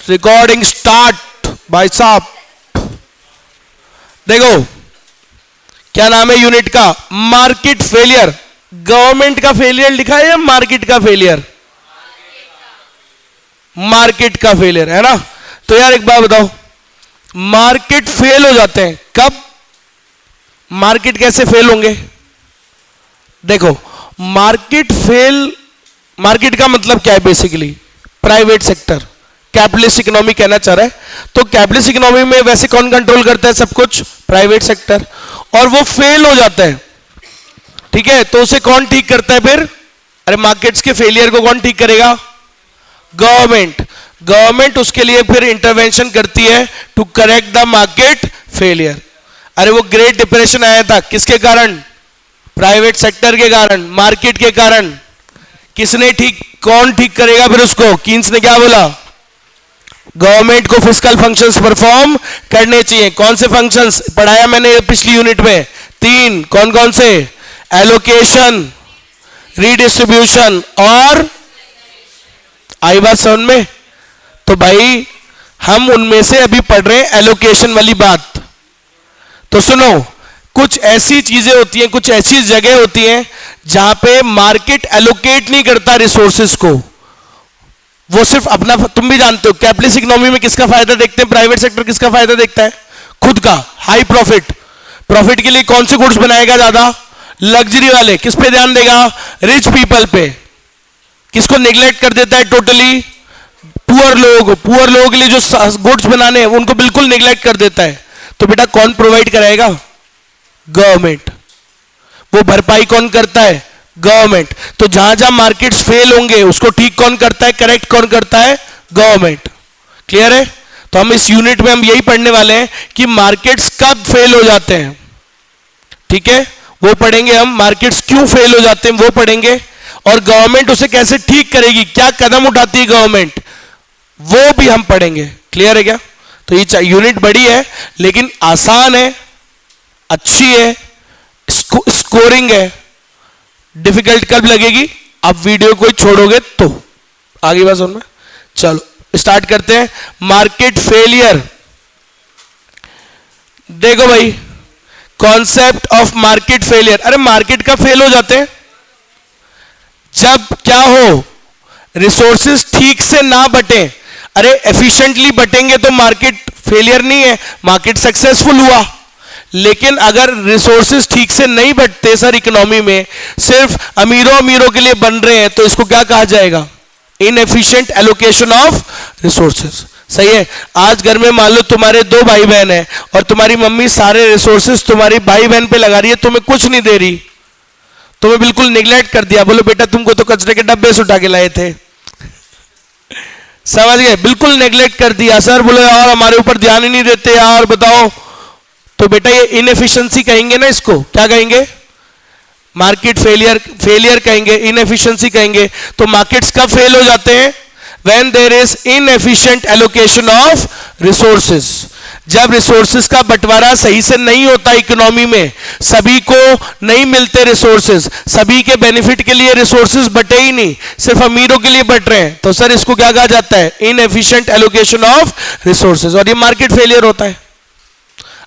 Recording start भाई साहब। देखो क्या नाम है यूनिट का, मार्केट फेलियर। गवर्नमेंट का फेलियर लिखा है या मार्केट का फेलियर? मार्केट का फेलियर है ना। तो यार एक बात बताओ, मार्केट फेल हो जाते हैं कब? मार्केट कैसे फेल होंगे? देखो मार्केट फेल, मार्केट का मतलब क्या है? Basically private sector, capitalist economy कहना चाह रहा है। तो कैपिटलिस्ट इकोनॉमी में वैसे कौन कंट्रोल करता है सब कुछ? Private sector. और वो फेल हो जाता है, ठीक है, तो उसे कौन ठीक करता है फिर? अरे मार्केट्स के फेलियर को कौन ठीक करेगा? गवर्नमेंट। गवर्नमेंट उसके लिए फिर इंटरवेंशन करती है to correct the market failure. अरे वो ग्रेट डिप्रेशन आया था किसके कारण? प्राइवेट सेक्टर के कारण, मार्केट के कारण। किसने ठीक, कौन ठीक करेगा फिर उसको? कीन्स ने क्या बोला? गवर्नमेंट को फिस्कल फंक्शंस परफॉर्म करने चाहिए। कौन से फंक्शंस पढ़ाया मैंने पिछली यूनिट में? 3। कौन कौन से? एलोकेशन, रीडिस्ट्रीब्यूशन और आई बात समझ में? तो भाई हम उनमें से अभी पढ़ रहे हैं एलोकेशन वाली बात। तो सुनो, कुछ ऐसी चीजें होती हैं, कुछ ऐसी जगह होती हैं जहां पे मार्केट एलोकेट नहीं करता रिसोर्सेज को, वो सिर्फ अपना। तुम भी जानते हो कैपिटलिस्ट इकोनॉमी में किसका फायदा देखते हैं? प्राइवेट सेक्टर किसका फायदा देखता है? खुद का, हाई प्रॉफिट। प्रॉफिट के लिए कौन से गुड्स बनाएगा ज्यादा? लग्जरी वाले। किस पे ध्यान देगा? रिच पीपल पे। किसको निग्लेक्ट कर देता है टोटली? पुअर लोग। पुअर लोगों के लिए जो गुड्स बनाने हैं उनको बिल्कुल निग्लेक्ट कर देता है। तो बेटा कौन प्रोवाइड कराएगा? गवर्नमेंट। वो भरपाई कौन करता है? गवर्नमेंट। तो जहां जहां मार्केट्स फेल होंगे उसको ठीक कौन करता है, करेक्ट कौन करता है? गवर्नमेंट। क्लियर है? तो हम इस यूनिट में हम यही पढ़ने वाले हैं कि मार्केट्स कब फेल हो जाते हैं, ठीक है, वो पढ़ेंगे हम। मार्केट्स क्यों फेल हो जाते हैं वो पढ़ेंगे, और गवर्नमेंट उसे कैसे ठीक करेगी, क्या कदम उठाती है गवर्नमेंट, वो भी हम पढ़ेंगे। क्लियर है क्या? तो ये यूनिट बड़ी है लेकिन आसान है, अच्छी है, स्कोरिंग है। डिफिकल्ट कब लगेगी? आप वीडियो को छोड़ोगे तो। आगे बात सुन में, चलो स्टार्ट करते हैं। Market failure. देखो भाई, कॉन्सेप्ट ऑफ मार्केट फेलियर। अरे मार्केट कब फेल हो जाते हैं? जब क्या हो, रिसोर्सेज ठीक से ना बटे। अरे एफिशिएंटली बटेंगे तो मार्केट फेलियर नहीं है, मार्केट सक्सेसफुल हुआ। लेकिन अगर रिसोर्सेज ठीक से नहीं बटते सर इकोनॉमी में, सिर्फ अमीरों अमीरों के लिए बन रहे हैं, तो इसको क्या कहा जाएगा? Inefficient allocation of resources. सही है? आज घर में मान लो तुम्हारे 2 भाई बहन है और तुम्हारी मम्मी सारे रिसोर्सेज तुम्हारी भाई बहन पे लगा रही है, तुम्हें कुछ नहीं दे रही, तुम्हें बिल्कुल निगलेक्ट कर दिया। बोलो बेटा तुमको तो कचरे के डब्बे से उठा के लाए थे, समझ गए? बिल्कुल नेग्लेक्ट कर दिया। सर बोले यार हमारे ऊपर ध्यान ही नहीं देते यार, बताओ। तो बेटा ये इनएफिशिएंसी कहेंगे ना, इसको क्या कहेंगे? मार्केट फेलियर, फेलियर कहेंगे, इनएफिशिएंसी कहेंगे। तो मार्केट्स कब फेल हो जाते हैं? When there is inefficient allocation of resources. जब रिसोर्सेज का बंटवारा सही से नहीं होता इकोनॉमी में, सभी को नहीं मिलते रिसोर्सेज, सभी के बेनिफिट के लिए रिसोर्सेज बटे ही नहीं, सिर्फ अमीरों के लिए बट रहे हैं, तो सर इसको क्या कहा जाता है? Inefficient allocation of resources. और ये मार्केट फेलियर होता है।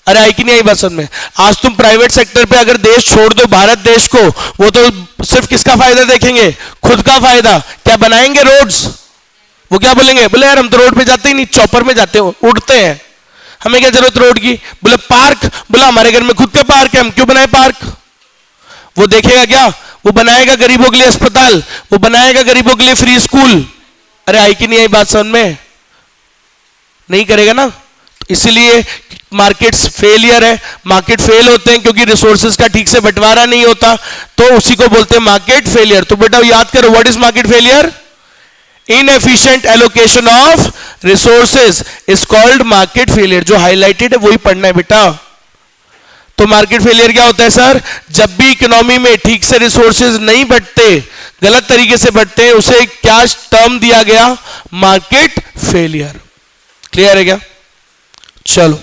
अरे आई कि नहीं आई बात समझ में? आज तुम प्राइवेट सेक्टर पे अगर देश छोड़ दो, भारत देश को, वो तो सिर्फ किसका फायदा देखेंगे? खुद का फायदा। क्या बनाएंगे रोड्स? वो क्या बोलेंगे? बोले यार हम तो रोड पे जाते ही नहीं, चॉपर में जाते हो, उड़ते हैं, हमें क्या जरूरत रोड की। बोले पार्क, बोला हमारे घर में खुद का पार्क है, हम क्यों बनाए पार्क? वो देखेगा क्या? वो बनाएगा गरीबों के लिए अस्पताल, वो बनाएगा गरीबों के लिए फ्री स्कूल। अरे आई कि नहीं आई बात समझ में? नहीं करेगा ना। इसलिए मार्केट्स फेलियर है। मार्केट फेल होते हैं क्योंकि रिसोर्सेज का ठीक से बंटवारा नहीं होता, तो उसी को बोलते हैं मार्केट फेलियर। तो बेटा याद करो, what is market failure? Inefficient allocation of resources is called market failure. जो हाईलाइटेड है वही पढ़ना है बेटा। तो मार्केट फेलियर क्या होता है सर? जब भी इकोनॉमी में ठीक से रिसोर्सेज नहीं बंटते, गलत तरीके से बंटते हैं, उसे क्या टर्म दिया गया? Market failure. क्लियर है क्या? चलो,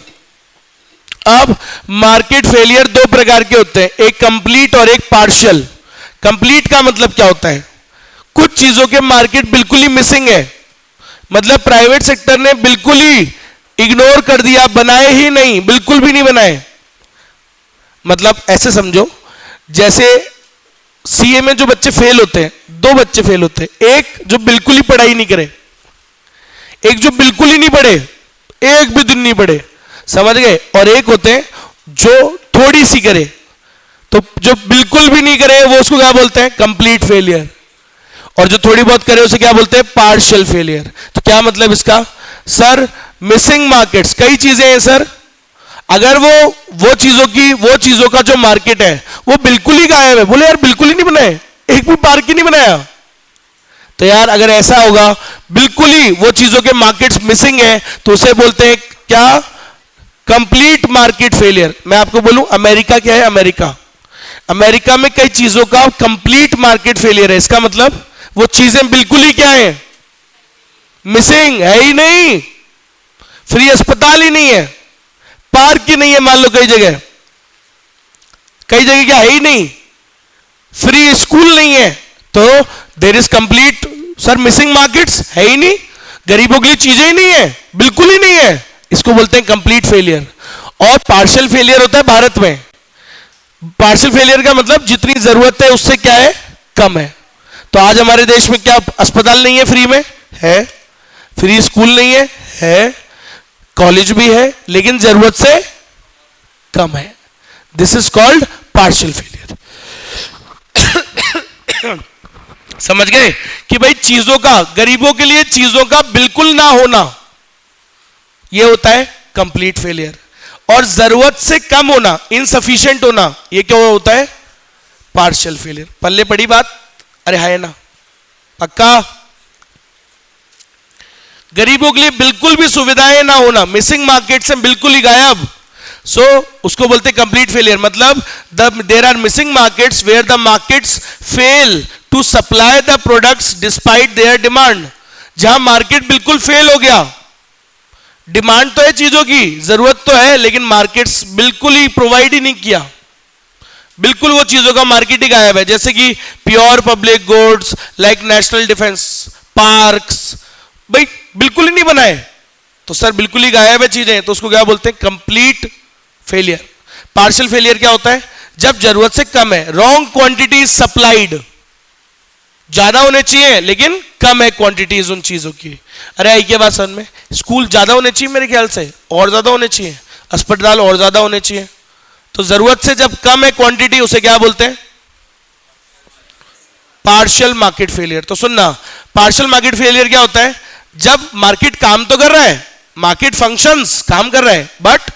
अब मार्केट फेलियर 2 प्रकार के होते हैं, एक कंप्लीट और एक पार्शियल। कंप्लीट का मतलब क्या होता है? कुछ चीजों के मार्केट बिल्कुल ही मिसिंग है, मतलब प्राइवेट सेक्टर ने बिल्कुल ही इग्नोर कर दिया, बनाए ही नहीं, बिल्कुल भी नहीं बनाए। मतलब ऐसे समझो, जैसे सीए में जो बच्चे फेल होते हैं, दो बच्चे फेल होते हैं, एक जो बिल्कुल ही पढ़ाई नहीं करे, एक जो बिल्कुल ही नहीं पढ़े, एक भी दिन नहीं पढ़े, समझ गए, और एक होते हैं जो थोड़ी सी करे। तो जो बिल्कुल भी नहीं करे वो उसको क्या बोलते हैं? Complete failure. और जो थोड़ी बहुत करे उसे क्या बोलते हैं? Partial failure. तो क्या मतलब इसका? सर मिसिंग मार्केट्स, कई चीजें हैं सर, अगर वो चीजों का जो मार्केट है वो बिल्कुल ही गायब है, बोले यार बिल्कुल ही नहीं बनाए, एक भी पार्क ही नहीं बनाया, तो यार अगर ऐसा होगा बिल्कुल ही वो चीजों के मार्केट्स मिसिंग है तो उसे बोलते हैं क्या? Complete market failure. मैं आपको बोलूं अमेरिका क्या है? अमेरिका में कई चीजों का कंप्लीट मार्केट फेलियर है। इसका मतलब वो चीजें बिल्कुल ही क्या है? मिसिंग है ही नहीं, फ्री अस्पताल ही नहीं है, पार्क ही नहीं है, मान लो कई जगह क्या है ही नहीं, फ्री स्कूल नहीं है, तो there is complete sir missing markets है ही नहीं, गरीबों के लिए चीजें ही नहीं है, बिल्कुल ही नहीं है, इसको बोलते हैं कंप्लीट फेलियर। और पार्शियल फेलियर होता है भारत में। पार्शियल फेलियर का मतलब जितनी जरूरत है उससे क्या है? कम है। तो आज हमारे देश में क्या अस्पताल नहीं है फ्री में? है। फ्री स्कूल नहीं है, कॉलेज भी है, लेकिन जरूरत से कम है। This is called partial failure. समझ गए कि भाई चीजों का, गरीबों के लिए चीजों का बिल्कुल ना होना, यह होता है कंप्लीट फेलियर। और जरूरत से कम होना, इनसफिशिएंट होना, यह क्या होता है? Partial failure. पल्ले पड़ी बात? अरे है ना, पक्का? गरीबों के लिए बिल्कुल भी सुविधाएं ना होना, मिसिंग मार्केट से बिल्कुल ही गायब, सो उसको बोलते हैं कंप्लीट फेलियर। मतलब there are missing markets where the markets fail to supply the products despite their demand. जहां मार्केट बिल्कुल फेल हो गया, डिमांड तो है चीजों की, जरूरत तो है, लेकिन मार्केट्स बिल्कुल ही प्रोवाइड ही नहीं किया, बिल्कुल वो चीजों का मार्केट ही गायब है। जैसे कि pure public goods like national defence, parks, भाई बिल्कुल ही नहीं बनाए, तो सर बिल्कुल ही गायब है चीजें, तो उसको क्या बोलते हैं? Complete failure. पार्शियल फेलियर क्या होता है? जब जरूरत से कम है, रॉन्ग क्वांटिटी सप्लाइड, ज्यादा होने चाहिए लेकिन कम है क्वांटिटीज उन चीजों की। अरे आई क्या बात समझ में? स्कूल ज्यादा होने चाहिए मेरे ख्याल से, और ज्यादा होने चाहिए, अस्पताल और ज्यादा होने चाहिए, तो जरूरत से जब कम है क्वांटिटी उसे क्या बोलते हैं? Partial market failure. तो सुनना, पार्शियल मार्केट फेलियर क्या होता है? जब मार्केट काम तो कर रहा है, मार्केट फंक्शंस काम कर रहा है, but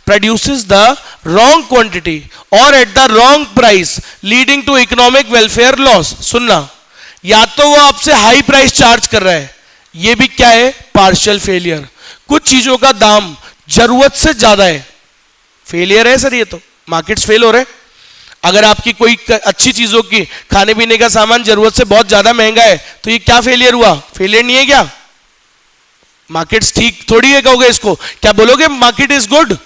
produces the wrong quantity और at the wrong price leading to economic welfare loss. सुनना, या तो वो आपसे हाई प्राइस चार्ज कर रहा है, ये भी क्या है? Partial failure. कुछ चीजों का दाम जरूरत से ज्यादा है, फेलियर है सर, ये तो मार्केट्स फेल हो रहे हैं। अगर आपकी कोई अच्छी चीजों की, खाने पीने का सामान जरूरत से बहुत ज्यादा महंगा है, तो ये क्या फेलियर हुआ? फेलियर नहीं है क्या? मार्केट्स ठीक थोड़ी है कहोगे इसको, क्या बोलोगे market is good?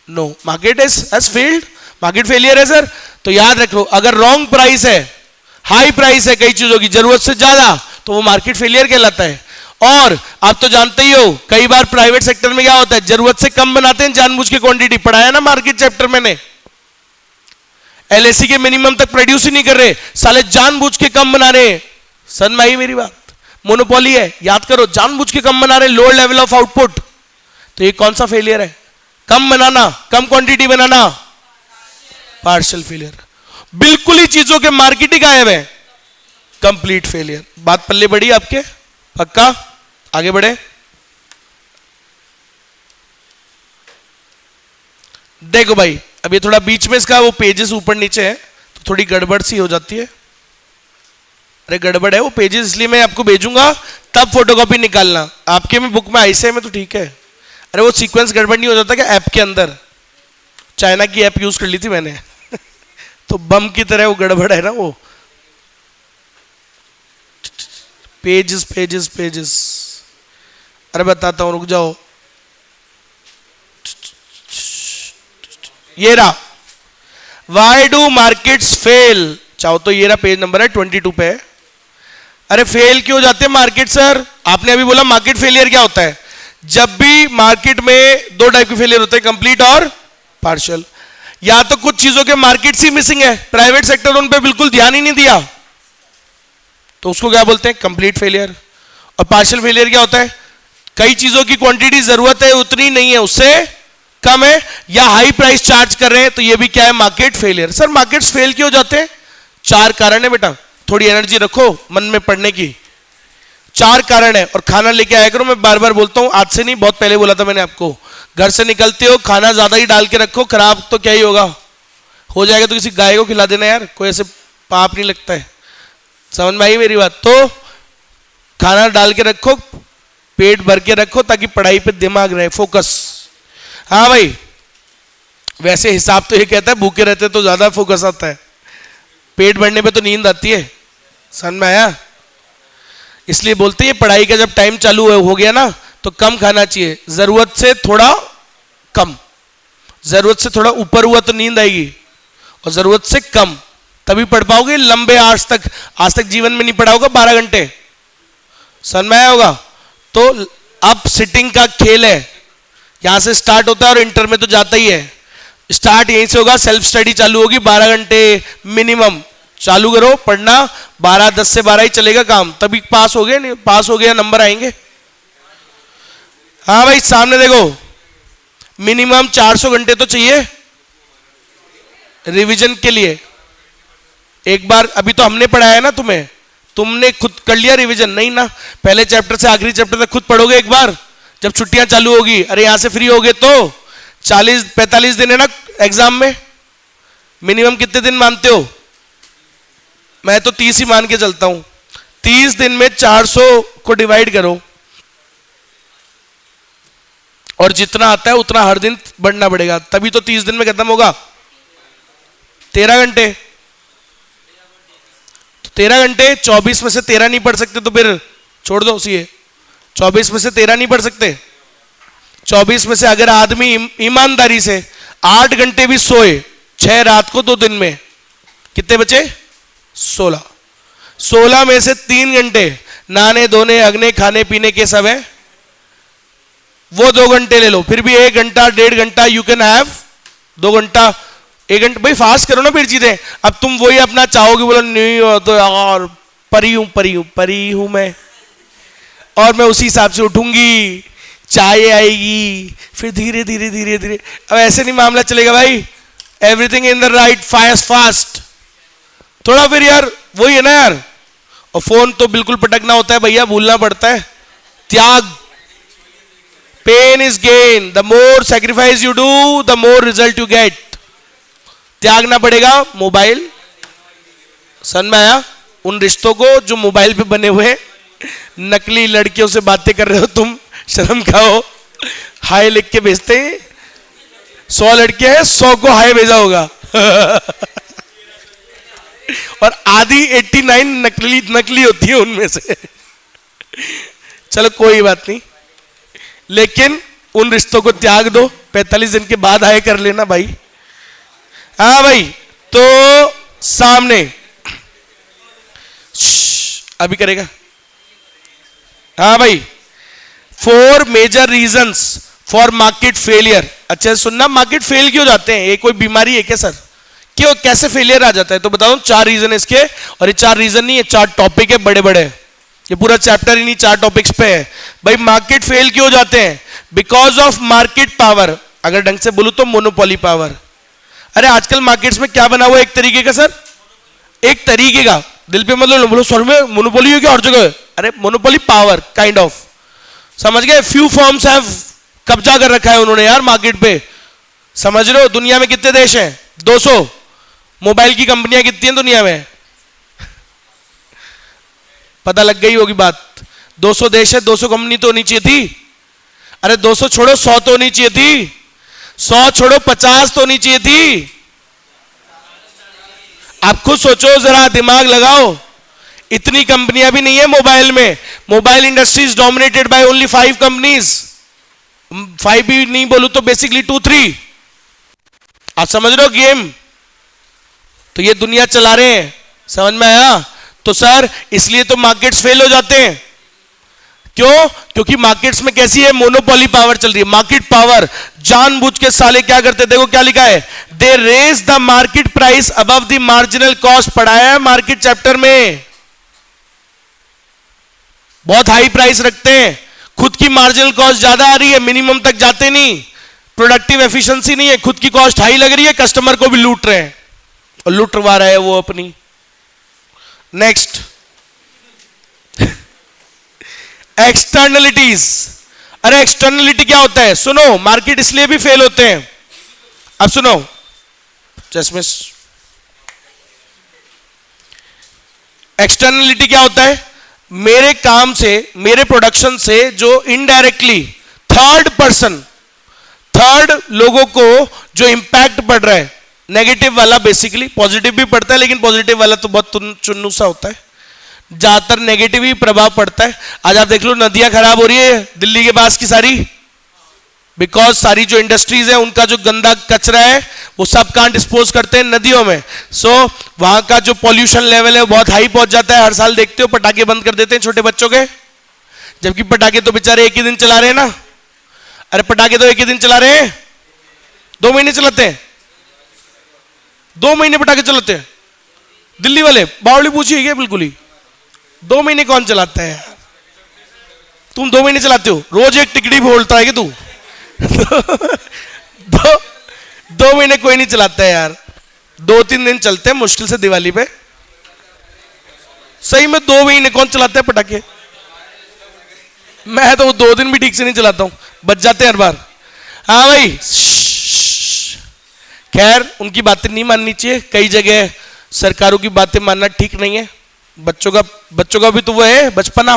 No, market is has failed, market failure है सर। तो याद रखो, अगर रॉन्ग प्राइस है, हाई प्राइस है कई चीजों की जरूरत से ज्यादा, तो वो मार्केट फेलियर कहलाता है। और आप तो जानते ही हो, कई बार प्राइवेट सेक्टर में क्या होता है? जरूरत से कम बनाते हैं जानबूझ के, क्वांटिटी पढ़ाया ना मार्केट चैप्टर मैंने, एलएसी के मिनिमम तक प्रोड्यूस ही नहीं कर रहे, साले जानबूझ के कम बना रहे। सन में आई मेरी बात? मोनोपोली है, याद करो, जानबूझ के कम बना रहे, लोअर लेवल ऑफ आउटपुट, तो ये कौन सा फेलियर है? कम बनाना, कम क्वांटिटी बनाना, पार्शियल फेलियर। बिल्कुल ही चीजों के मार्केट ही गायब है, कंप्लीट फेलियर। बात पल्ले बढ़ी आपके? पक्का? आगे बढ़े। देखो भाई, अभी थोड़ा बीच में इसका वो पेजेस ऊपर नीचे है तो थोड़ी गड़बड़ सी हो जाती है। अरे गड़बड़ है वो पेजेस, इसलिए मैं आपको भेजूंगा तब फोटोकॉपी निकालना। आपके में बुक में ऐसे में तो ठीक है। अरे वो सीक्वेंस गड़बड़ नहीं हो जाता क्या ऐप के अंदर? चाइना की ऐप यूज कर ली थी मैंने तो बम की तरह वो गड़बड़ है ना वो। पेजेस पेजेस पेजेस, अरे बताता हूं, रुक जाओ। ये रहा, वाई डू मार्केट्स फेल, चाहो तो ये रहा पेज नंबर है 22 पे। अरे फेल क्यों हो जाते हैं मार्केट सर? आपने अभी बोला मार्केट फेलियर क्या होता है? जब भी मार्केट में दो टाइप के फेलियर होते हैं, कंप्लीट और पार्शियल। या तो कुछ चीजों के मार्केट ही मिसिंग है, प्राइवेट सेक्टर उन पे बिल्कुल ध्यान ही नहीं दिया, तो उसको क्या बोलते हैं? Complete failure. और पार्शियल फेलियर क्या होता है? कई चीजों की क्वांटिटी जरूरत है उतनी नहीं है, उससे कम है, या हाई प्राइस चार्ज कर रहे हैं, तो ये भी क्या है? Market failure. Sir markets fail क्यों हो जाते हैं? 4 कारण है बेटा, थोड़ी एनर्जी रखो मन में पढ़ने की। 4 कारण है, और खाना लेके आया करो, मैं बार बार बोलता हूं, आज से नहीं बहुत पहले बोला था मैंने आपको। घर से निकलते हो खाना ज्यादा ही डाल के रखो, खराब तो क्या ही होगा, हो जाएगा तो किसी गाय को खिला देना यार, कोई ऐसे पाप नहीं लगता है। समझ में आई मेरी बात? तो खाना डाल के रखो, पेट भर के रखो, ताकि पढ़ाई पे दिमाग रहे, फोकस। हाँ भाई, वैसे हिसाब तो ये कहता है भूखे रहते तो ज्यादा फोकस आता है, पेट भरने पे तो नींद आती है। समझ में आया? इसलिए बोलते हैं पढ़ाई का जब टाइम चालू हो गया ना, तो कम खाना चाहिए, जरूरत से थोड़ा कम। जरूरत से थोड़ा ऊपर हुआ तो नींद आएगी, और जरूरत से कम, तभी पढ़ पाओगे लंबे आज तक जीवन में नहीं पढ़ा होगा 12 घंटे। समझ में आया होगा? तो अब सिटिंग का खेल है, यहां से स्टार्ट होता है और इंटर में तो जाता ही है। स्टार्ट यहीं से होगा, सेल्फ स्टडी चालू होगी, 12 घंटे मिनिमम चालू करो पढ़ना, 10 से 12 ही चलेगा काम, तभी पास हो गए, नहीं पास हो गया नंबर आएंगे। हाँ भाई सामने देखो, मिनिमम 400 घंटे तो चाहिए रिवीजन के लिए। एक बार अभी तो हमने पढ़ाया ना तुम्हें, तुमने खुद कर लिया रिवीजन? नहीं ना, पहले चैप्टर से आखिरी चैप्टर तक खुद पढ़ोगे एक बार, जब छुट्टियां चालू होगी। अरे यहां से फ्री होगे तो 40-45 दिन है ना एग्जाम में, मिनिमम कितने दिन मानते हो? मैं तो 30 ही मान के चलता हूं। 30 दिन में 400 को डिवाइड करो, और जितना आता है उतना हर दिन बढ़ना पड़ेगा, तभी तो 30 दिन में खत्म होगा। 13 घंटे, तो 13 घंटे, 24 में से 13 नहीं पढ़ सकते तो फिर छोड़ दो उसी। 24 में से 13 नहीं पढ़ सकते, 24 में से अगर आदमी ईमानदारी से 8 घंटे भी सोए, 6 रात को 2 दिन में, कितने बचे? 16। 16 में से 3 घंटे नहाने धोने अगने खाने पीने के सब है, वो 2 घंटे ले लो, फिर भी 1 घंटा 1.5 घंटा यू कैन हैव, 2 घंटा 1 घंटा। भाई फास्ट करो ना फिर चीजें। अब तुम वही अपना चाहोगे, बोलो नहीं हो तो यार परी हूं मैं, और मैं उसी हिसाब से उठूंगी, चाय आएगी, फिर धीरे धीरे धीरे धीरे। अब ऐसे नहीं मामला चलेगा भाई, everything in the right fast. थोड़ा फिर यार वही है ना यार, और फोन तो बिल्कुल पटकना होता है भैया, भूलना पड़ता है। त्याग, pain is gain, the more sacrifice you do the more result you get. त्यागना पड़ेगा मोबाइल। समझ में आया? उन रिश्तों को जो मोबाइल पे बने हुए, नकली लड़कियों से बातें कर रहे हो तुम, शर्म खाओ। हाय लिख के भेजते हैं, 100 लड़कियां हैं, 100 को हाय भेजा होगा और आधी 89 नकली होती है उनमें से। चलो कोई बात नहीं, लेकिन उन रिश्तों को त्याग दो, 45 दिन के बाद हाय कर लेना भाई। हाँ भाई, तो सामने अभी करेगा। हाँ भाई, 4 major reasons for market failure. अच्छा सुनना, मार्केट फेल क्यों जाते हैं? ये कोई बीमारी है क्या सर? क्यों, कैसे फेलियर आ जाता है? तो बताओ 4 रीजन है इसके, और ये 4 रीजन नहीं है, 4 टॉपिक है बड़े बड़े, ये पूरा चैप्टर ही नहीं 4 टॉपिक्स पे है। भाई मार्केट फेल क्यों हो जाते हैं? बिकॉज ऑफ मार्केट पावर, अगर ढंग से बोलूं तो मोनोपोली पावर। अरे आजकल मार्केट्स में क्या बना हुआ है एक तरीके का सर, एक तरीके का, दिल पे मतलब बोलो सर में मोनोपोली है क्या और जगह? अरे मोनोपोली पावर काइंड ऑफ, समझ गए? फ्यू फर्म्स हैव कब्जा कर रखा है उन्होंने यार मार्केट पे। समझ रहे हो? दुनिया में कितने देश हैं? 200। मोबाइल की कंपनियां कितनी हैं दुनिया में? पता लग गई होगी बात। 200 देश है, 200 कंपनी तो होनी चाहिए थी। अरे 200 छोड़ो, 100 तो होनी चाहिए थी। 100 छोड़ो, 50 तो होनी चाहिए थी। आप खुद सोचो जरा, दिमाग लगाओ। इतनी कंपनियां भी नहीं है मोबाइल में। Mobile industry is dominated by only 5 companies. 5 भी नहीं बोलूं तो बेसिकली 2-3। आप समझ रहे हो गेम? तो ये दुनिया चला रहे हैं, समझ में आया? तो सर इसलिए तो मार्केट्स फेल हो जाते हैं। क्यों? क्योंकि मार्केट्स में कैसी है, मोनोपोली पावर चल रही है। मार्केट पावर जानबूझ के साले क्या करते, देखो क्या लिखा है, they raise the market price above the marginal cost. पढ़ाया है मार्केट चैप्टर में, बहुत हाई प्राइस रखते हैं, खुद की मार्जिनल कॉस्ट ज्यादा आ रही है, मिनिमम तक जाते नहीं, प्रोडक्टिव एफिशिएंसी नहीं है, खुद की कॉस्ट हाई लग रही है, कस्टमर को भी लूट रहे हैं और लूटवा रहा है वो अपनी। Next, externalities. अरे एक्सटर्नलिटी क्या होता है, सुनो, मार्केट इसलिए भी फेल होते हैं। अब सुनो, चश्मिश, एक्सटर्नलिटी क्या होता है, मेरे काम से, मेरे प्रोडक्शन से जो इनडायरेक्टली थर्ड पर्सन, थर्ड लोगों को जो इंपैक्ट पड़ रहा है, नेगेटिव वाला, बेसिकली पॉजिटिव भी पड़ता है लेकिन पॉजिटिव वाला तो बहुत चुन्नू सा होता है, ज्यादातर नेगेटिव ही प्रभाव पड़ता है। आज आप देख लो नदियां खराब हो रही है दिल्ली के पास की सारी, बिकॉज सारी जो इंडस्ट्रीज है उनका जो गंदा कचरा है वो सब कहां डिस्पोज करते हैं, नदियों में। सो वहां का जो पॉल्यूशन लेवल है वो बहुत हाई पहुंच जाता है। हर साल देखते हो पटाखे बंद कर देते हैं छोटे बच्चों के, जबकि पटाखे तो बेचारे एक ही दिन चला रहे हैं ना। अरे पटाखे तो एक ही दिन चला रहे हैं, 2 महीने चलाते हैं, 2 महीने पटाखे चलाते हैं दिल्ली वाले। बावली पूछिए क्या, बिल्कुल ही 2 महीने कौन चलाता है यार? तुम 2 महीने चलाते हो, रोज एक टिकड़ी बोलता है कि तू? 2 महीने कोई नहीं चलाता है यार, 2-3 दिन चलते हैं मुश्किल से दिवाली पे। सही में 2 महीने कौन चलाता है पटाखे? मैं तो 2 दिन भी ठीक से नहीं चलाता हूं, बच जाते हैं हर बार। हाँ भाई, खैर उनकी बातें नहीं माननी चाहिए, कई जगह सरकारों की बातें मानना ठीक नहीं है। बच्चों का भी तो वो है बचपना,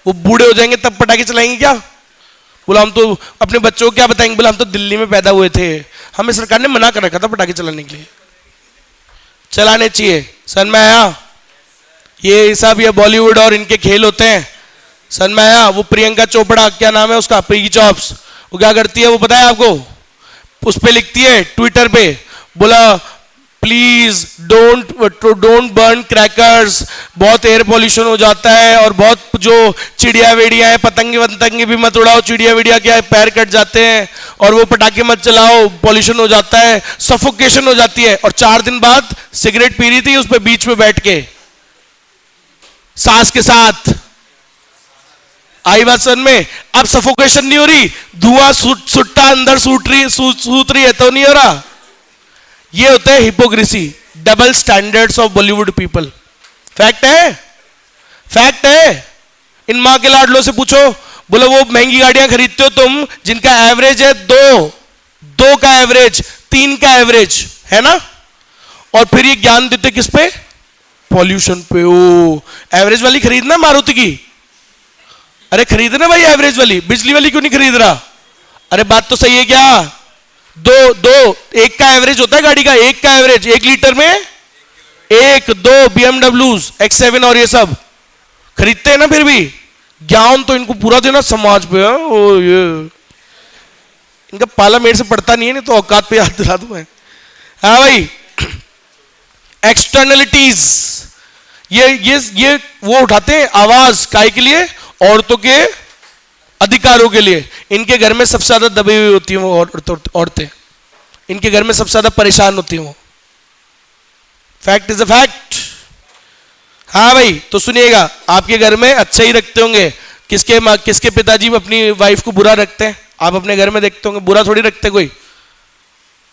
वो बूढ़े हो जाएंगे तब पटाखे चलाएंगे क्या? बोला हम तो अपने बच्चों को क्या बताएंगे, बोला हम तो दिल्ली में पैदा हुए थे, हमें सरकार ने मना कर रखा था पटाखे चलाने के लिए। चलाने चाहिए, समझ में आया? ये सब ये बॉलीवुड और इनके खेल होते हैं, समझ में आया? वो प्रियंका चोपड़ा, क्या नाम है उसका, प्री जॉब्स, वो क्या करती है वो पता है आपको? उस पे लिखती है ट्विटर पे, बोला प्लीज डोंट बर्न क्रैकर्स, बहुत एयर पॉल्यूशन हो जाता है और बहुत जो चिड़िया वेड़िया है, पतंगे वतंगे भी मत उड़ाओ, चिड़िया वेड़िया क्या है पैर कट जाते हैं, और वो पटाखे मत चलाओ, पॉल्यूशन हो जाता है, सफोकेशन हो जाती है। और 4 दिन बाद सिगरेट पी रही थी उस पे बीच में बैठ के सांस के साथ, आई बात समझ में? अब सफोकेशन नहीं हो रही, धुआं सुट्टा अंदर सूत रही है तो नहीं हो रहा। ये होता है hypocrisy, double standards of Bollywood people. Fact है, फैक्ट है। इन मां के लाडलों से पूछो, बोलो वो महंगी गाड़ियां खरीदते हो तुम जिनका एवरेज है 2 का एवरेज, 3 का एवरेज है ना, और फिर ये ज्ञान देते किस पे? पॉल्यूशन पे। ओ एवरेज वाली खरीदना मारुति की, अरे खरीदना भाई एवरेज वाली, बिजली वाली क्यों नहीं खरीद रहा? अरे बात तो सही है क्या? 1 का एवरेज होता है गाड़ी का, 1 का एवरेज 1 लीटर में 1-2 BMW X7 और ये सब खरीदते हैं ना। फिर भी ज्ञान तो इनको पूरा देना समाज पे है। ओ ये इनका पाला मेरे से पड़ता नहीं है, नहीं तो औकात पे याद दिला दूं मैं। हाँ भाई, एक्सटर्नलिटीज, ये वो उठाते हैं आवाज काय के लिए? औरतों के अधिकारों के लिए। इनके घर में सबसे ज्यादा दबी हुई होती हैं वो औरतें, इनके घर में सबसे ज्यादा परेशान होती हैं वो। Fact is a fact. हाँ भाई, तो सुनिएगा, आपके घर में अच्छा ही रखते होंगे, किसके पिताजी अपनी वाइफ को बुरा रखते हैं? आप अपने घर में देखते होंगे, बुरा थोड़ी रखते कोई।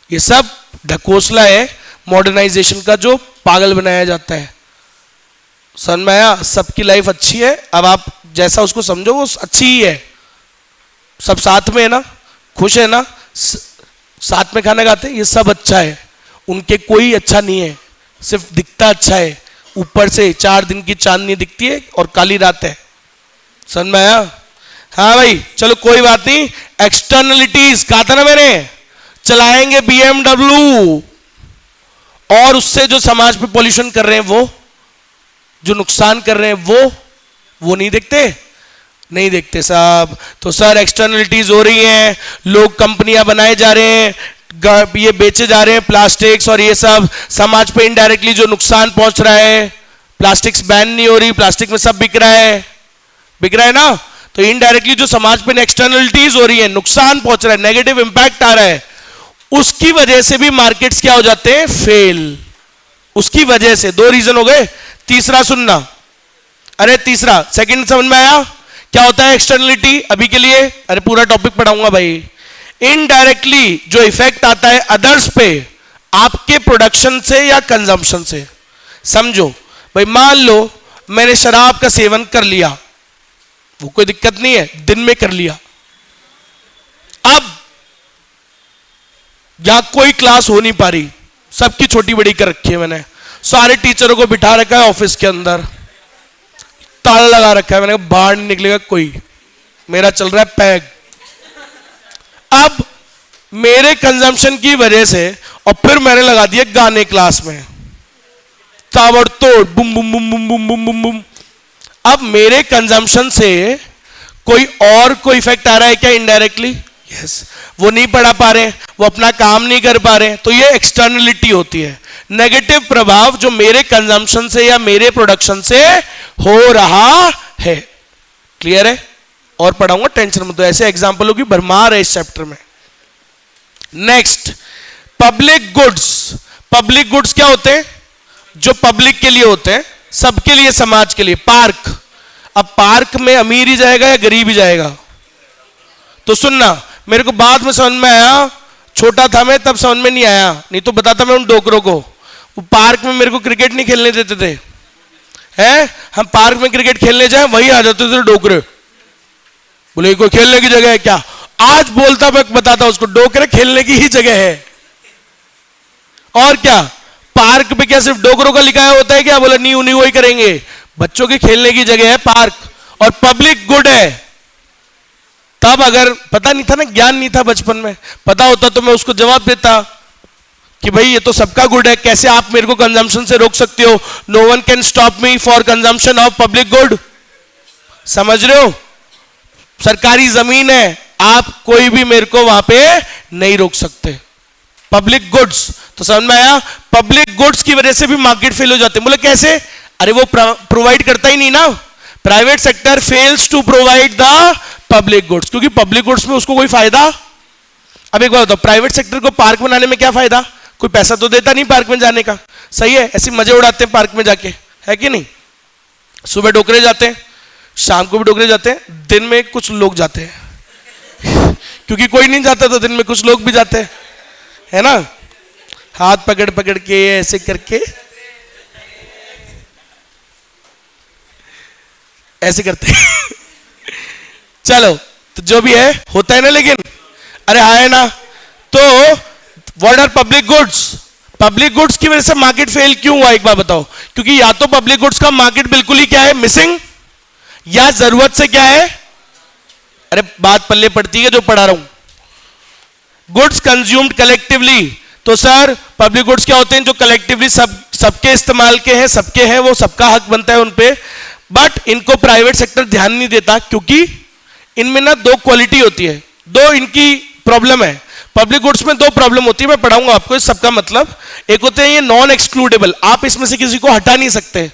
ये सब ढकोसला है मॉडर्नाइजेशन का जो पागल बनाया जाता है। समझ में आया? सबकी लाइफ अच्छी है, अब आप जैसा उसको समझो वो अच्छी ही है, सब साथ में है ना, खुश है ना, साथ में खाना खाते हैं, ये सब अच्छा है। उनके कोई अच्छा नहीं है, सिर्फ दिखता अच्छा है, ऊपर से 4 दिन की चांदनी दिखती है और काली रात है। समझ में आया? हाँ भाई, चलो कोई बात नहीं। एक्सटर्नलिटीज कहा था ना मैंने, चलाएंगे BMW, और उससे जो समाज पे पॉल्यूशन कर रहे हैं, वो जो नुकसान कर रहे हैं वो नहीं देखते साहब। तो सर एक्सटर्नलिटीज हो रही हैं, लोग कंपनियां बनाए जा रहे हैं, ये बेचे जा रहे हैं प्लास्टिक्स और ये सब, समाज पे इनडायरेक्टली जो नुकसान पहुंच रहा है प्लास्टिक्स बैन नहीं हो रही, प्लास्टिक में सब बिक रहा है ना। तो इनडायरेक्टली जो समाज पे एक्सटर्नलिटीज हो रही है, नुकसान पहुंच रहा है, नेगेटिव इंपैक्ट आ रहा है, उसकी वजह से भी मार्केट्स क्या हो जाते हैं, फेल। उसकी वजह से दो रीजन हो गए। तीसरा सुनना, अरे तीसरा सेकंड समझ में आया क्या होता है एक्सटर्नलिटी अभी के लिए? अरे पूरा टॉपिक पढ़ाऊंगा भाई। इनडायरेक्टली जो इफेक्ट आता है अदर्स पे, आपके प्रोडक्शन से या कंजम्पशन से। समझो भाई, मान लो मैंने शराब का सेवन कर लिया, वो कोई दिक्कत नहीं है, दिन में कर लिया। अब यहां कोई क्लास हो नहीं पा रही, सबकी छोटी बड़ी कर रखी है मैंने, सारे टीचरों को बिठा रखा है ऑफिस के अंदर, ताला लगा रखा है, मैंने कहा बाहर नहीं निकलेगा कोई, मेरा चल रहा है पैग। अब मेरे कंजम्पशन की वजह से, और फिर मैंने लगा दिया गाने क्लास में, ताबड़तोड़ बुम बुम बुम बुम बुम बुम बुम बुम। अब मेरे कंजम्पशन से कोई इफेक्ट आ रहा है क्या इनडायरेक्टली? यस। वो नहीं पढ़ा पा रहे, वो अपना काम नहीं कर पा रहे, तो ये एक्सटर्नलिटी होती है, नेगेटिव प्रभाव जो मेरे कंजम्पशन से या मेरे प्रोडक्शन से हो रहा है। क्लियर है? और पढ़ाऊंगा, टेंशन मत लो, ऐसे एग्जांपलों की भरमार है इस चैप्टर में। Next, public goods. Public goods क्या होते हैं? जो पब्लिक के लिए होते हैं, सबके लिए, समाज के लिए। पार्क, अब पार्क में अमीर ही जाएगा या गरीब ही जाएगा? तो सुनना, मेरे को बाद में समझ में आया, छोटा था मैं तब समझ में नहीं आया, नहीं तो बताता मैं उन डोकरों को। वो पार्क में मेरे को क्रिकेट नहीं खेलने देते थे, हैं? हम पार्क में क्रिकेट खेलने जाए, वही आ जाते थे डोकरे, बोले कोई खेलने की जगह है क्या? आज बोलता मैं बताता उसको, डोकरे खेलने की ही जगह है। और क्या पार्क पे क्या सिर्फ डोकरों का लिखाया होता है क्या? बोले नहीं, उन्हीं वही करेंगे, बच्चों के खेलने की जगह है पार्क, और पब्लिक गुड है। तब अगर पता नहीं था ना, ज्ञान नहीं था बचपन में, पता होता तो मैं उसको जवाब देता कि भाई ये तो सबका गुड है, कैसे आप मेरे को कंजम्पशन से रोक सकते हो? No one can stop me for consumption of public good. समझ रहे हो? सरकारी जमीन है, आप कोई भी मेरे को वहां पे नहीं रोक सकते। पब्लिक गुड्स, तो समझ में आया? पब्लिक गुड्स की वजह से भी मार्केट फेल हो जाते हैं। बोले कैसे? अरे वो प्रोवाइड करता ही नहीं ना, private sector fails to provide the public goods, क्योंकि पब्लिक गुड्स में उसको कोई फायदा। अब एक बात बताओ, प्राइवेट सेक्टर को पार्क बनाने में क्या फायदा? कोई पैसा तो देता नहीं पार्क में जाने का, सही है? ऐसे मजे उड़ाते हैं पार्क में जाके, है कि नहीं? सुबह डोकरे जाते हैं, शाम को भी डोकरे जाते हैं, दिन में कुछ लोग जाते हैं क्योंकि कोई नहीं जाता तो दिन में कुछ लोग भी जाते हैं, है ना? हाथ पकड़ पकड़ के ऐसे करके ऐसे करते हैं चलो, तो जो भी है होता है ना, लेकिन अरे है ना। तो what are public goods? Public goods की वजह से मार्केट फेल क्यों हुआ, एक बार बताओ? क्योंकि या तो पब्लिक गुड्स का मार्केट बिल्कुल ही क्या है, मिसिंग, या जरूरत से क्या है, अरे बात पल्ले पड़ती है जो पढ़ा रहा हूं। गुड्स कंज्यूम्ड कलेक्टिवली, तो सर पब्लिक गुड्स क्या होते हैं? जो कलेक्टिवली सबके इस्तेमाल के हैं, सबके हैं, वो सबका हक बनता है उन पे, बट इनको प्राइवेट सेक्टर ध्यान नहीं देता, क्योंकि इनमें ना दो क्वालिटी होती है, दो इनकी प्रॉब्लम है। पब्लिक गुड्स में दो प्रॉब्लम होती है, मैं पढ़ाऊंगा आपको इस सबका मतलब। एक होते हैं ये नॉन एक्सक्लूडेबल, आप इसमें से किसी को हटा नहीं सकते।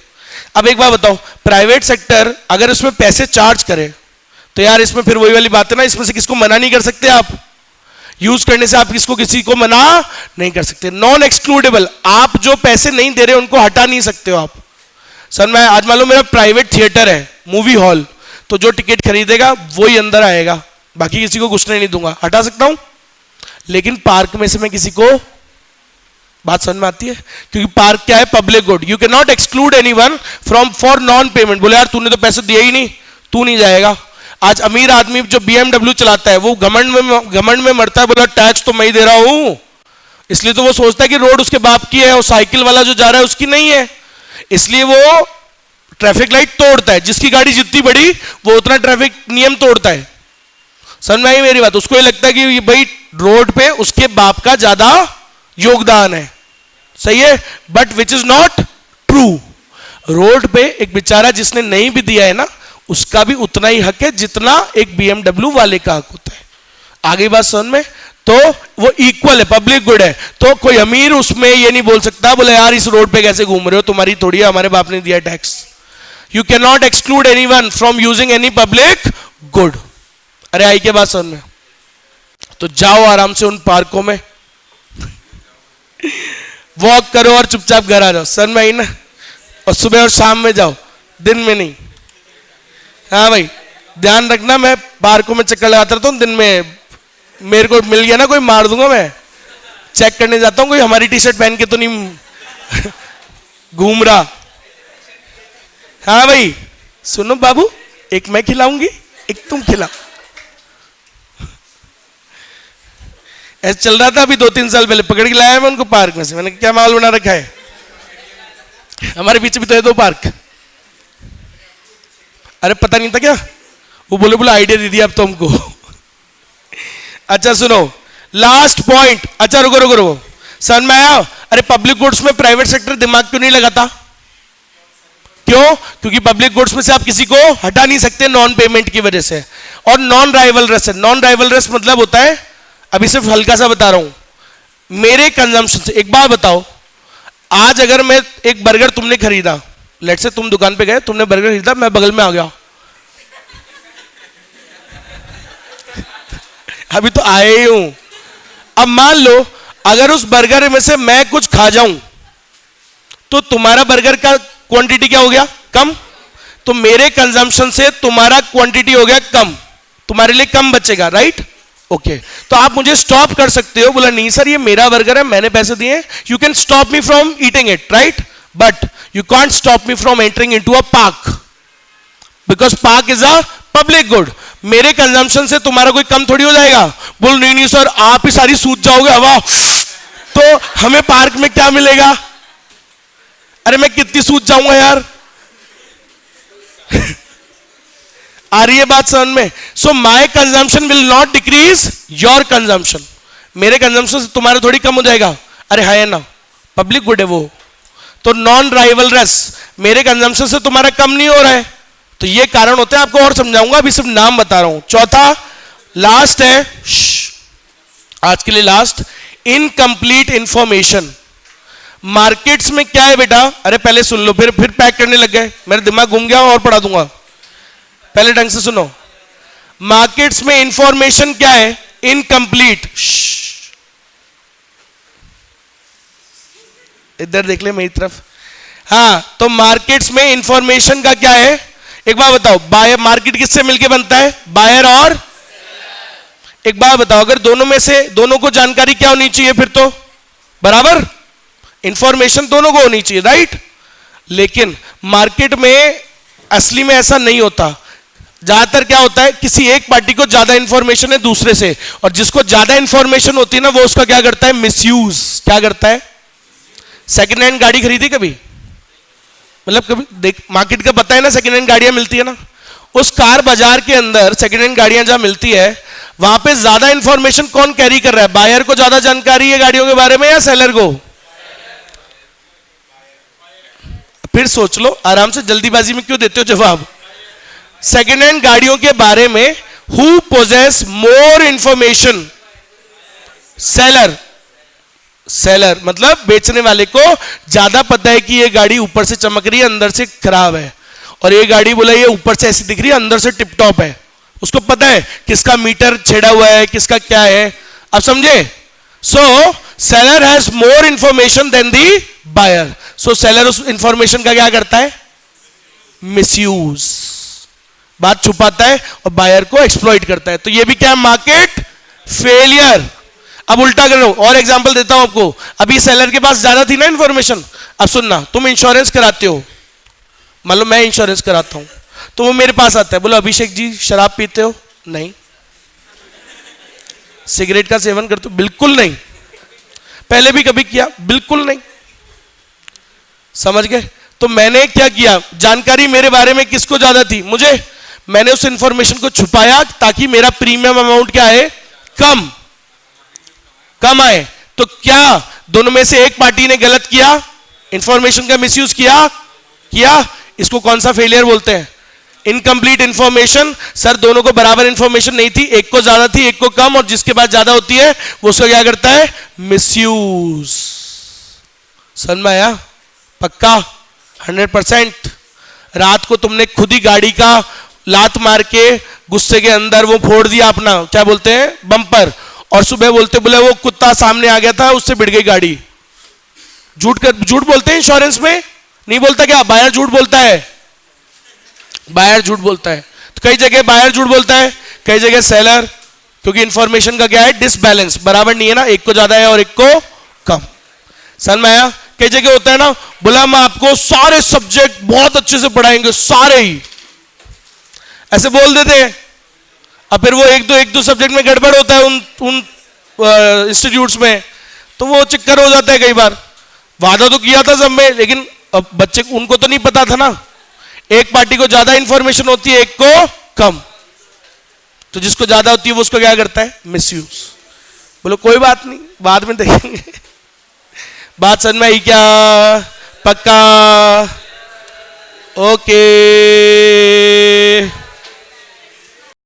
अब एक बार बताओ, प्राइवेट सेक्टर अगर इसमें पैसे चार्ज करे तो यार इसमें फिर वही वाली बात है ना, इसमें से किसको मना नहीं कर सकते आप, यूज करने से आप किसी को मना नहीं कर सकते। नॉन एक्सक्लूडेबल, आप जो पैसे नहीं दे रहे उनको हटा नहीं सकते हो आप। सर मैं आज मान लो मेरा प्राइवेट थिएटर है, मूवी हॉल, तो जो टिकट खरीदेगा वो ही अंदर आएगा, बाकी किसी को घुसने नहीं दूंगा, हटा सकता हूं। लेकिन पार्क में से मैं किसी को, बात समझ में आती है? क्योंकि पार्क क्या है, public good, you can not exclude anyone from for non payment. बोले यार तूने तो पैसे दिए ही नहीं, तू नहीं जाएगा। आज अमीर आदमी जो BMW चलाता है वो घमंड में मरता है, बोला टैक्स तो मैं ही दे रहा हूं, इसलिए तो वो सोचता है कि रोड उसके बाप की है और साइकिल वाला जो जा रहा है उसकी नहीं है, इसलिए वो ट्रैफिक लाइट तोड़ता है। जिसकी गाड़ी जितनी बड़ी वो उतना ट्रैफिक नियम तोड़ता है। समझ में आई मेरी बात? उसको ये लगता है कि भाई रोड पे उसके बाप का ज्यादा योगदान है, सही है, but which is not true. Road पे एक बेचारा जिसने नहीं भी दिया है ना, उसका भी उतना ही हक है जितना एक BMW वाले का हक होता है। आगे बात समझ में? तो वो इक्वल है, पब्लिक गुड है। तो कोई अमीर उसमें ये नहीं बोल सकता बोले यार इस रोड पे कैसे घूम रहे हो, तुम्हारी थोड़ी है, हमारे बाप ने दिया tax. You can not exclude anyone from using any public good. अरे आई के बात समझ में? तो जाओ आराम से उन पार्कों में वॉक करो और चुपचाप घर आ जाओ, सन में आई ना, और सुबह और शाम में जाओ, दिन में नहीं। हाँ भाई ध्यान रखना, मैं पार्कों में चक्कर लगाता रहता हूँ, दिन में मेरे को मिल गया ना कोई मार दूंगा, मैं चेक करने जाता हूँ कोई हमारी टी शर्ट पहन के तो नहीं घूम रहा। हाँ भाई सुनो बाबू, एक मैं खिलाऊंगी एक तुम खिलाओ। ऐसा चल रहा था अभी 2-3 साल पहले, पकड़ के लाया मैं उनको पार्क में से। मैंने क्या माहौल बना रखा है, हमारे पीछे भी तो है 2 पार्क। अरे पता नहीं था क्या, वो बोले आइडिया दे दिया अब तो हमको। अच्छा सुनो लास्ट पॉइंट। अच्छा रुको रुको रुको, समझ में आया? अरे पब्लिक गुड्स में प्राइवेट सेक्टर दिमाग क्यों नहीं लगाता? क्यों? क्योंकि पब्लिक गुड्स में से आप किसी को हटा नहीं सकते नॉन पेमेंट की वजह से, और नॉन राइवलरस है। नॉन राइवलरस मतलब होता है, अभी सिर्फ हल्का सा बता रहा हूं, मेरे कंजम्पशन से। एक बात बताओ, आज अगर मैं एक बर्गर तुमने खरीदा, लेट्स से तुम दुकान पे गए, तुमने बर्गर खरीदा, मैं बगल में आ गया, अभी तो आए ही हूं। अब मान लो अगर उस बर्गर में से मैं कुछ खा जाऊं तो तुम्हारा बर्गर का क्वांटिटी क्या हो गया? कम। तो मेरे कंजम्पशन से तुम्हारा क्वांटिटी हो गया कम, तुम्हारे लिए कम बचेगा, राइट? ओके तो आप मुझे स्टॉप कर सकते हो, बोला नहीं सर ये मेरा बर्गर है, मैंने पैसे दिए, you can stop me from eating it, right? But you can't stop me from entering into a park, because park is a public good. मेरे कंजम्पशन से तुम्हारा कोई कम थोड़ी हो जाएगा। बोल नहीं नहीं सर आप ही सारी सूझ जाओगे हवा, तो हमें पार्क में क्या मिलेगा? अरे मैं कितनी सूझ जाऊंगा यार। आ रही है बात समझ में? So my consumption will not decrease your consumption, मेरे कंजम्पशन से तुम्हारा थोड़ी कम हो जाएगा। अरे है ना, पब्लिक गुड है वो, तो नॉन राइवलरस, मेरे कंजम्पशन से तुम्हारा कम नहीं हो रहा है। तो ये कारण होते हैं, आपको और समझाऊंगा, अभी सिर्फ नाम बता रहा हूं। चौथा लास्ट है, आज के लिए लास्ट, इनकंप्लीट इंफॉर्मेशन। मार्केट्स में क्या है बेटा? अरे पहले सुन लो, फिर पैक करने लग गए, मेरा दिमाग घूम गया और पढ़ा दूंगा। पहले ढंग से सुनो, मार्केट्स में इंफॉर्मेशन क्या है? इनकंप्लीट। इधर देख ले मेरी तरफ। हाँ तो मार्केट्स में इंफॉर्मेशन का क्या है? एक बार बताओ, बायर, मार्केट किससे मिलके बनता है? बायर और एक बार बताओ, अगर दोनों में से दोनों को जानकारी क्या होनी चाहिए? फिर तो बराबर इंफॉर्मेशन दोनों को होनी चाहिए, राइट? लेकिन मार्केट में असली में ऐसा नहीं होता। ज्यादातर क्या होता है, किसी एक पार्टी को ज्यादा इंफॉर्मेशन है दूसरे से, और जिसको ज्यादा इंफॉर्मेशन होती है ना वो उसका क्या करता है? मिसयूज। क्या करता है? सेकेंड हैंड गाड़ी खरीदी कभी? मतलब कभी देख, मार्केट का पता है ना, सेकेंड हैंड गाड़ियां मिलती है ना, उस कार बाजार के अंदर सेकेंड हैंड गाड़ियां जहां मिलती है वहां पे ज्यादा इंफॉर्मेशन कौन कैरी कर रहा है? बायर को ज्यादा जानकारी है गाड़ियों के बारे में या सेलर को? फिर सोच लो आराम से, जल्दीबाजी में क्यों देते हो जवाब? सेकेंड हैंड गाड़ियों के बारे में who possess more information? Seller. Seller मतलब बेचने वाले को ज्यादा पता है कि ये गाड़ी ऊपर से चमक रही है अंदर से खराब है, और ये गाड़ी बोला ये ऊपर से ऐसी दिख रही है अंदर से टिप टॉप है। उसको पता है किसका मीटर छेड़ा हुआ है, किसका क्या है। अब समझे? So seller has more information than the buyer. So seller उस इंफॉर्मेशन का क्या करता है? मिसयूज, बात छुपाता है और बायर को एक्सप्लॉइट करता है। तो ये भी क्या? Market failure. अब उल्टा कर रहा हूं, और एग्जांपल देता हूं आपको। अभी सेलर के पास ज्यादा थी ना इंफॉर्मेशन। अब सुनना, तुम इंश्योरेंस कराते हो, मान लो मैं इंश्योरेंस कराता हूं, तो वो मेरे पास आता है, बोलो अभिषेक जी शराब पीते हो? नहीं। सिगरेट का सेवन करते हो? बिल्कुल नहीं। पहले भी कभी किया? बिल्कुल नहीं। समझ गए? तो मैंने क्या किया, जानकारी मेरे बारे में किसको ज्यादा थी? मुझे। मैंने उस इंफॉर्मेशन को छुपाया ताकि मेरा प्रीमियम अमाउंट क्या है? कम कम आए। तो क्या दोनों में से एक पार्टी ने गलत किया? इंफॉर्मेशन का मिसयूज किया? इसको कौन सा फेलियर बोलते हैं? इनकम्प्लीट इंफॉर्मेशन, सर दोनों को बराबर इंफॉर्मेशन नहीं थी, एक को ज्यादा थी एक को कम, और जिसके पास ज्यादा होती है वो उसका क्या करता है, मिसयूज। समझ में आया? पक्का 100%। रात को तुमने खुद ही गाड़ी का लात मार के गुस्से के अंदर वो फोड़ दिया अपना, क्या बोलते हैं, बम्पर, और सुबह बोलते बोले वो कुत्ता सामने आ गया था उससे भिड़ गई गाड़ी। झूठ बोलते हैं इंश्योरेंस में, नहीं बोलता क्या? बायर झूठ बोलता है, बायर झूठ बोलता है। तो कई जगह बायर झूठ बोलता है, कई जगह सेलर, क्योंकि इंफॉर्मेशन का क्या है, डिसबैलेंस, बराबर नहीं है ना, एक को ज्यादा है और एक को कम। समझ में आया? कई जगह होता है ना, बोला हम आपको सारे सब्जेक्ट बहुत अच्छे से पढ़ाएंगे, सारे ही ऐसे बोल देते हैं, अब फिर वो एक दो सब्जेक्ट में गड़बड़ होता है उन इंस्टीट्यूट्स में, तो वो चक्कर हो जाता है कई बार। वादा तो किया था सब में, लेकिन अब बच्चे उनको तो नहीं पता था ना, एक पार्टी को ज्यादा इंफॉर्मेशन होती है एक को कम, तो जिसको ज्यादा होती है वो उसको क्या करता है, मिसयूज। बोलो कोई बात नहीं, बाद में देखेंगे। बात समझ में आई क्या? पक्का? ओके।